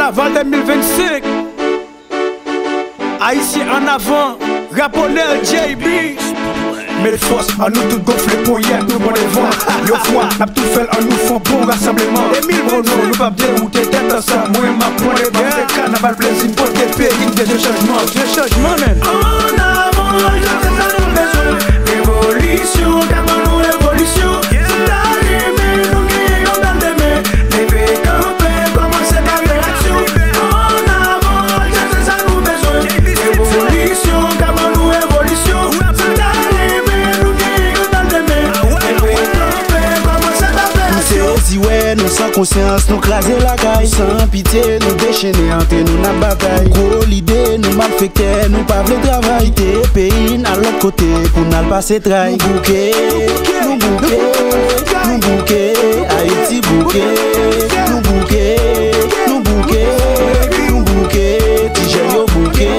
Carnaval 2025. Haïtien en avant, Rapolel JB. Mais les forces à nous tout gonfler pour hier, nous bon les vents. Yo fois, n'a tout fait en nous font bon rassemblement. Emile Bono, nous pas bien où t'es tête ensemble. Moi ma point les bancs, c'est carnaval plaisir pour tes pays, des changements. Des changements, man. En avant, j'avais ça nous besoin. Révolution, Cameroun, révolution. C'est arrivé, nous guérons dans des mains. Les pays campés, commencez par l'action. En avant, j'avais ça nous besoin. Révolution, Cameroun, révolution. C'est arrivé, nous guérons dans des mains. Les pays campés, commencez par l'action. Si ouais, nous sans conscience, nous craser la caille. Sans pitié, nous déchaîner entre nous la bataille. Gros l'idée, nous malfecter, nous pas le travail. T'es pays à l'autre côté pour nous passer trail. Bouquet, nous bouquet, nous bouquet, Haïti bouquet, nous bouquet, nous bouquet, nous bouquet, Tigério bouquet.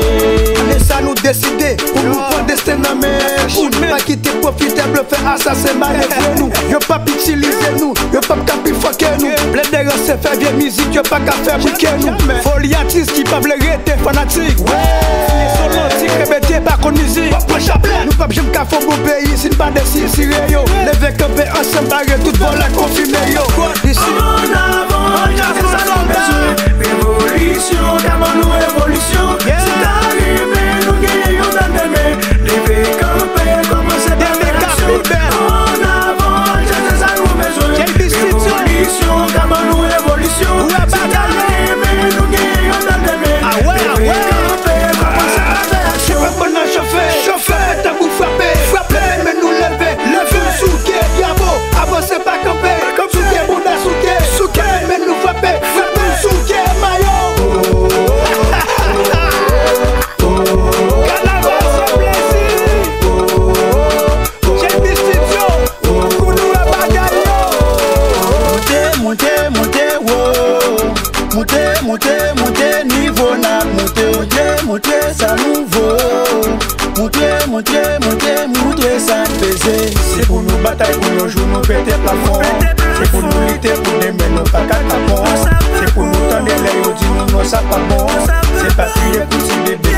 Et ça nous décider pour nous prendre destin dans mes pour nous pas quitter profitable faire assassin malgré nous. Yo pas utiliser nous, yo pas capifoquer nous. Plein de c'est faire vieille musique, yo pas qu'à faire briquer nous. Folie artiste qui pas rester fanatique. Ouais, solo tic rébété par contre musique. Nous pas j'aime qu'à faire bon pays, si pas de si yo. Les vecs campés ensemble barré tout bon la confirmer yo. Ici En avant, j'avais ça nous besoin. Révolution, Cameroun, révolution. C'est arrivé, nous guérons dans des mains. Les pays campés, commencez par l'action. En avant, j'avais ça nous besoin. Révolution, Cameroun, révolution. C'est arrivé, nous guérons dans des mains. Les pays campés, commencez par l'action. Chauffeur, t'as vous frapper, mais nous lever, souquet, diabo, avancez pas camper, souquet, bouddha, souquet, mais nous frapper, souquet, maillot. Carnaval sans plaisir, j'ai des studios, Kounou la bagaille. Montez, niveau n'a montez, ça nous vaut. Montez, ça faisait. C'est pour nous batailler, pour nos jours, nous péter plafond. C'est pour nous lutter, pour nous mais nous pas qu'à tapon. C'est pour nous tendre les yeux, dis nous non ça pas bon. C'est pas prier pour ces bébés qui